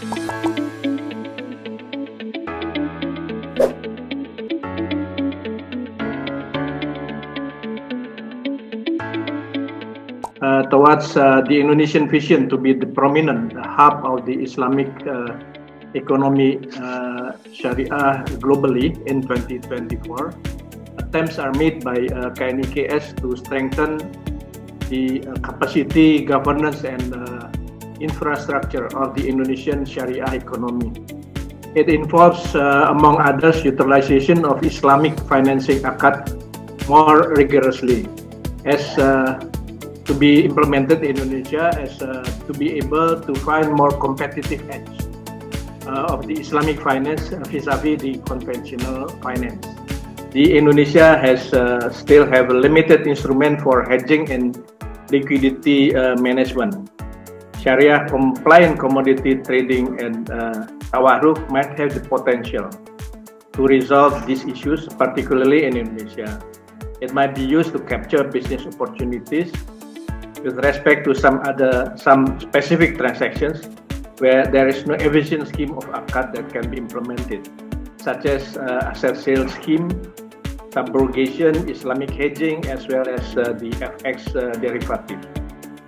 Towards the Indonesian vision to be the prominent hub of the Islamic economy Sharia globally in 2024, attempts are made by KNIKS to strengthen the capacity, governance, and infrastructure of the Indonesian Sharia economy. It involves, among others, utilization of Islamic financing akad more rigorously as to be implemented in Indonesia as to be able to find more competitive edge of the Islamic finance vis-a-vis the conventional finance. The Indonesia has still have a limited instrument for hedging and liquidity management. Sharia compliant commodity trading and tawarruk might have the potential to resolve these issues, particularly in Indonesia. It might be used to capture business opportunities with respect to some specific transactions where there is no efficient scheme of akad that can be implemented, such as asset sales scheme, subrogation, Islamic hedging, as well as the FX derivative.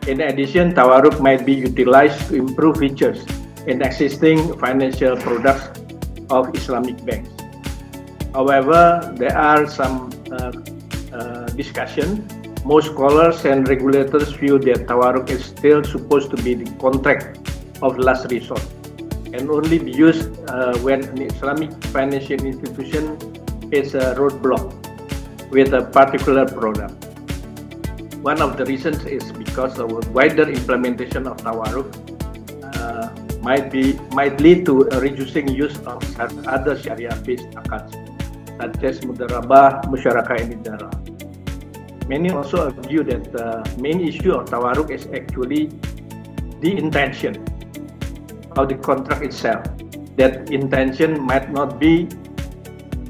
In addition, tawarruk might be utilized to improve features in existing financial products of Islamic banks. However, there are some discussion. Most scholars and regulators view that tawarruk is still supposed to be the contract of last resort and only be used when an Islamic financial institution is a roadblock with a particular product. One of the reasons is because of a wider implementation of tawarruk might lead to a reducing use of other Sharia-based akads, such as mudarabah, musyarakah, and ijarah. Many also argue that the main issue of tawarruk is actually the intention of the contract itself. That intention might not be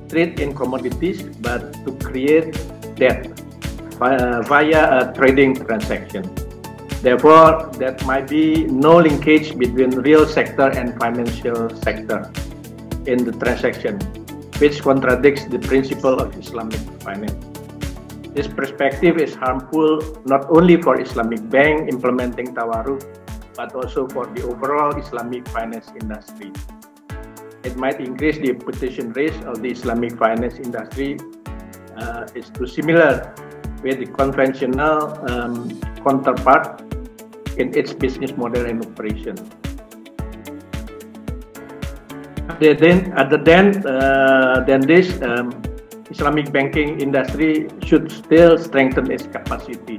trade in commodities, but to create debt via a trading transaction. Therefore, there might be no linkage between real sector and financial sector in the transaction, which contradicts the principle of Islamic finance. This perspective is harmful not only for Islamic bank implementing tawarruk, but also for the overall Islamic finance industry. It might increase the reputation risk of the Islamic finance industry is too similar with the conventional counterpart in its business model and operation. Other than this, Islamic banking industry should still strengthen its capacity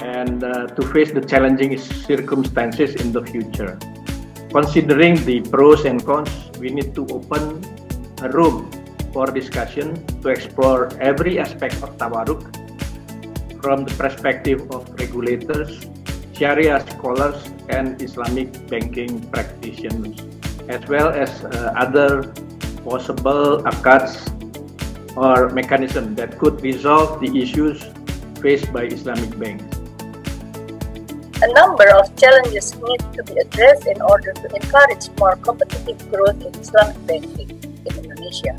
and to face the challenging circumstances in the future. Considering the pros and cons, we need to open a room for discussion to explore every aspect of tawarruk from the perspective of regulators, Sharia scholars, and Islamic banking practitioners, as well as other possible akads or mechanism that could resolve the issues faced by Islamic banks. A number of challenges need to be addressed in order to encourage more competitive growth in Islamic banking in Indonesia.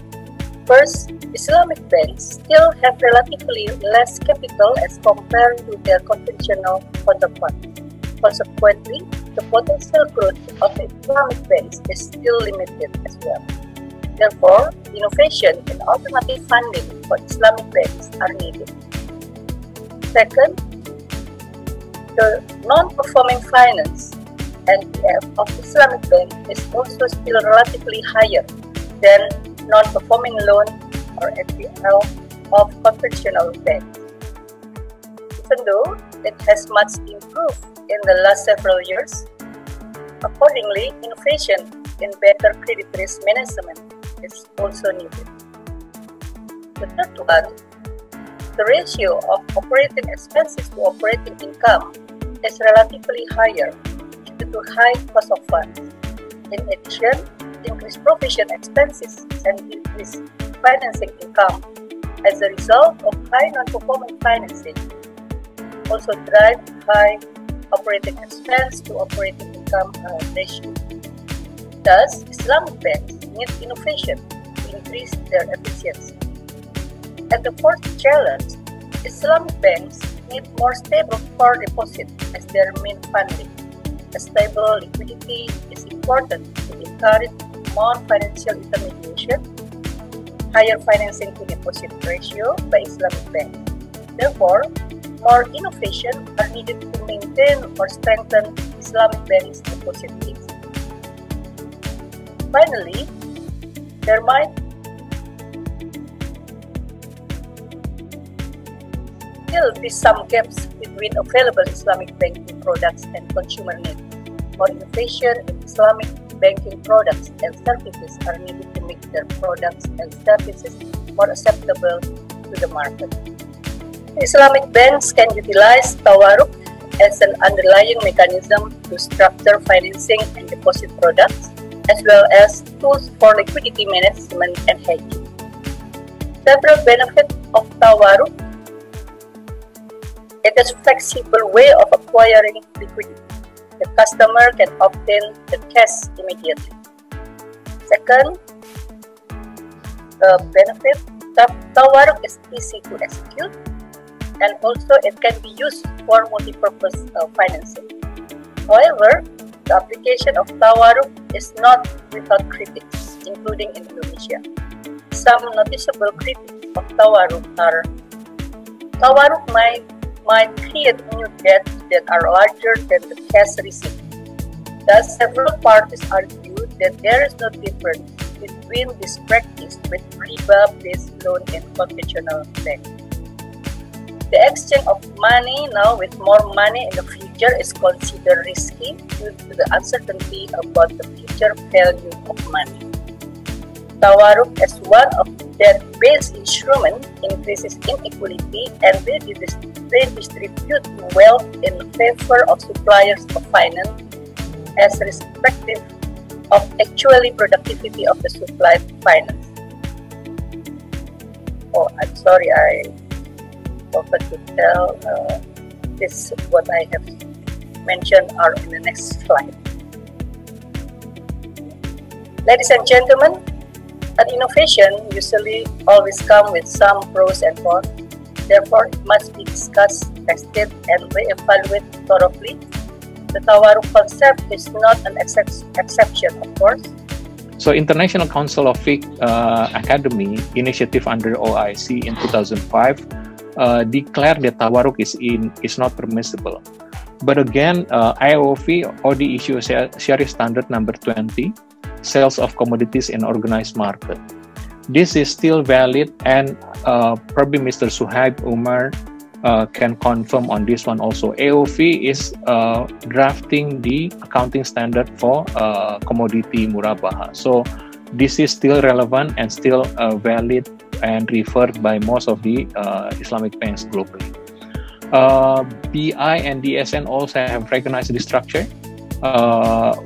First, Islamic banks still have relatively less capital as compared to their conventional counterparts. Consequently, the potential growth of Islamic banks is still limited as well. Therefore, innovation and alternative funding for Islamic banks are needed. Second, the non-performing finance (NPF) of Islamic bank is also still relatively higher than non-performing loan or NPL of conventional banks. Even though it has much improved in the last several years, accordingly, innovation in better credit risk management is also needed. The third one, the ratio of operating expenses to operating income is relatively higher due to high cost of funds. In addition, increased provision expenses and increased financing income as a result of high non-performing financing also drive high operating expense to operating income ratio. Thus, Islamic banks need innovation to increase their efficiency. And the fourth challenge, Islamic banks need more stable core deposit as their main funding. A stable liquidity is important to encourage more financial intermediation, higher financing to deposit ratio by Islamic banks. Therefore, more innovation are needed to maintain or strengthen Islamic banks' deposit base. Finally, there might still be some gaps between available Islamic banking products and consumer needs. More innovation in Islamic banking products and services are needed to make their products and services more acceptable to the market. Islamic banks can utilize Tawarruk as an underlying mechanism to structure financing and deposit products, as well as tools for liquidity management and hedging. Several benefits of Tawarruk: it is a flexible way of acquiring liquidity. The customer can obtain the cash immediately. Second, the benefit that Tawarruk is easy to execute, and also it can be used for multi-purpose financing. However, the application of Tawarruk is not without critics, including in Indonesia. Some noticeable critics of Tawarruk are: Tawarruk might create new debts that are larger than the cash received. Thus, several parties argue that there is no difference between this practice with riba-based loan and conventional banking. The exchange of money now with more money in the future is considered risky due to the uncertainty about the future value of money. Tawarruk as one of debt-based instruments increases inequality and redistribute wealth in favor of suppliers of finance as respective of actually productivity of the supplied finance. Oh, I'm sorry, I forgot to tell this. What I have mentioned are in the next slide. Ladies and gentlemen, an innovation usually always comes with some pros and cons. Therefore, it must be discussed, tested, and re-evaluated thoroughly. The Tawarruk concept is not an exception, of course. So, International Council of Fiqh Academy initiative under OIC in 2005 declared that Tawarruk is not permissible. But again, IOF already issued Sharia Standard number 20, Sales of Commodities in Organized Market. This is still valid, and probably Mr. Suhaib Umar can confirm on this one also. AOF is drafting the accounting standard for commodity murabaha. So this is still relevant and still valid and referred by most of the Islamic banks globally. BI and DSN also have recognized this structure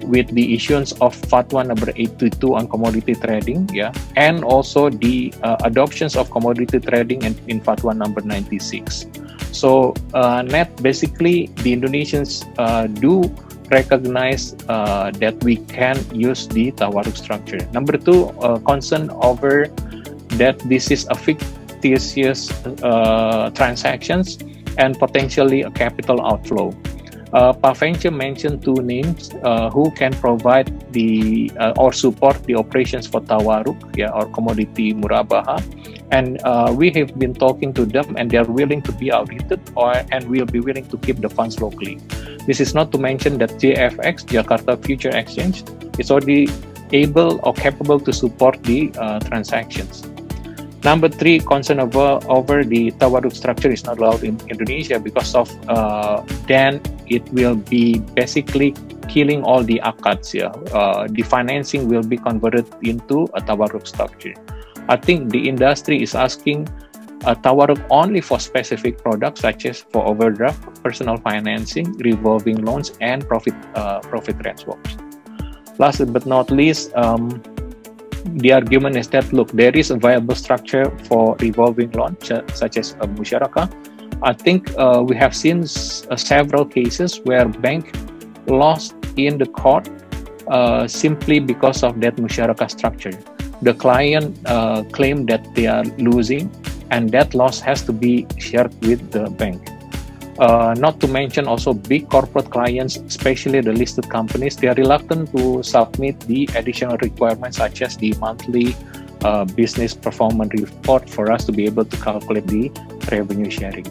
with the issuance of Fatwa number 822 on commodity trading, and also the adoptions of commodity trading in Fatwa number 96. So net, basically, the Indonesians do recognize that we can use the Tawarruk structure. Number two, concern over that this is a fictitious transactions and potentially a capital outflow. Pak Fenche mentioned two names who can provide the or support the operations for Tawarruk, or commodity murabaha, and we have been talking to them, and they are willing to be audited, and will be willing to keep the funds locally. This is not to mention that JFX, Jakarta Future Exchange, is already able or capable to support the transactions. Number three, concern over the Tawarruk structure is not allowed in Indonesia because of then it will be basically killing all the akads. The financing will be converted into a Tawarruk structure. I think the industry is asking Tawarruk only for specific products such as for overdraft, personal financing, revolving loans, and profit rate swaps. Last but not least, the argument is that, look, there is a viable structure for revolving loans such as a musyarakah. I think we have seen several cases where bank lost in the court simply because of that musyarakah structure. The client claim that they are losing, and that loss has to be shared with the bank. Not to mention also big corporate clients, especially the listed companies, they are reluctant to submit the additional requirements such as the monthly business performance report for us to be able to calculate the revenue sharing.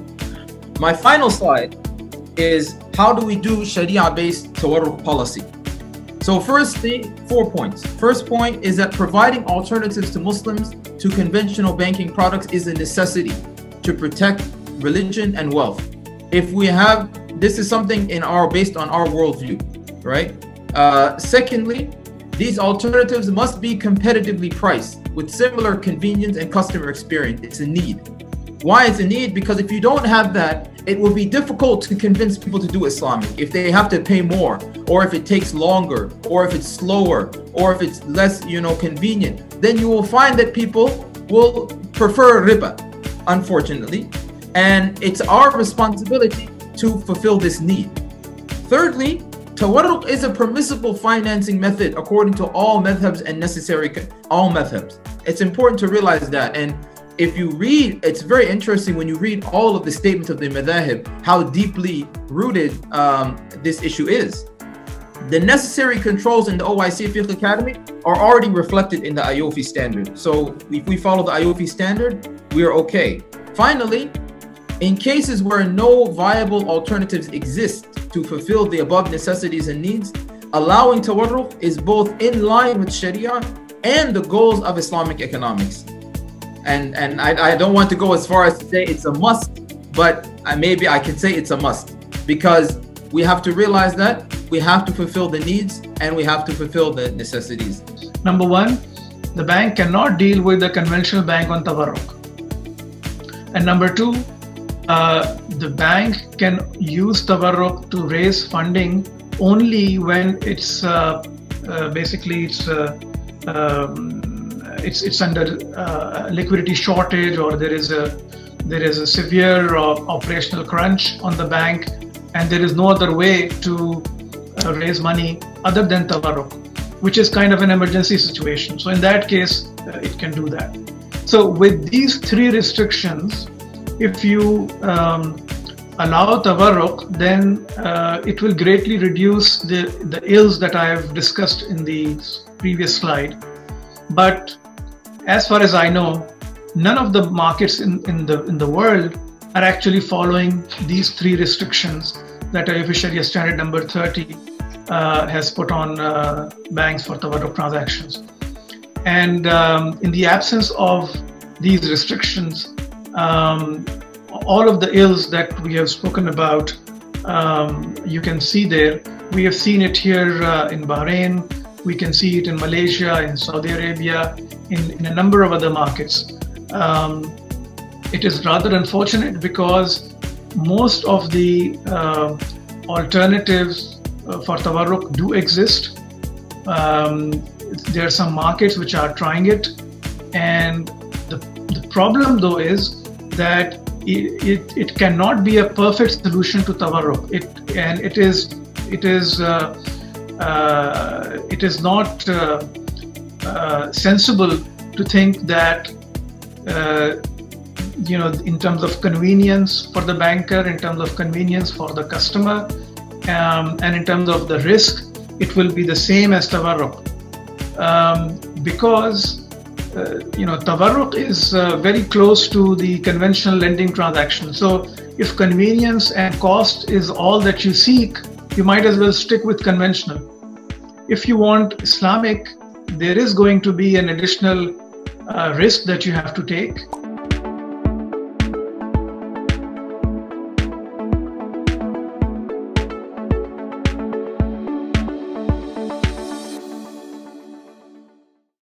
My final slide is how do we do Sharia-based tawarruk policy? So firstly, 4 points. First point is that providing alternatives to Muslims to conventional banking products is a necessity to protect religion and wealth. If we have, this is something based on our worldview, right? Secondly, these alternatives must be competitively priced with similar convenience and customer experience. It's a need. Why it's a need? Because if you don't have that, it will be difficult to convince people to do Islamic. If they have to pay more, or if it takes longer, or if it's slower, or if it's less, convenient, then you will find that people will prefer riba, unfortunately. And it's our responsibility to fulfill this need. Thirdly, tawarruk is a permissible financing method according to all madhabs and all madhabs. It's important to realize that. And if you read, it's very interesting when you read all of the statements of the madhahib, how deeply rooted this issue is. The necessary controls in the OIC Fiqh Academy are already reflected in the IOFI standard. So if we follow the IOFI standard, we are okay. Finally, in cases where no viable alternatives exist to fulfill the above necessities and needs, allowing tawarruk is both in line with Sharia and the goals of Islamic economics. And I don't want to go as far as to say it's a must, but maybe I can say it's a must, because we have to realize that we have to fulfill the needs and we have to fulfill the necessities. Number one, the bank cannot deal with the conventional bank on tawarruk. And number two, the bank can use tawarruk to raise funding only when it's basically it's under liquidity shortage, or there is a severe operational crunch on the bank, and there is no other way to raise money other than tawarruk, which is kind of an emergency situation. So in that case, it can do that. So with these three restrictions, if you allow tawarruk, then it will greatly reduce the ills that I have discussed in the previous slide. But as far as I know, none of the markets in the world are actually following these three restrictions that IOFI Sharia Standard number 30 has put on banks for tawarruk transactions. And in the absence of these restrictions, all of the ills that we have spoken about, you can see there. We have seen it here in Bahrain. We can see it in Malaysia, in Saudi Arabia, in a number of other markets. It is rather unfortunate because most of the alternatives for tawarruk do exist. There are some markets which are trying it, and the problem though is that it cannot be a perfect solution to tawarruk. It is not sensible to think that in terms of convenience for the banker, in terms of convenience for the customer, and in terms of the risk, it will be the same as tawarruk, because tawarruk is very close to the conventional lending transaction. So if convenience and cost is all that you seek, you might as well stick with conventional. If you want Islamic, there is going to be an additional risk that you have to take.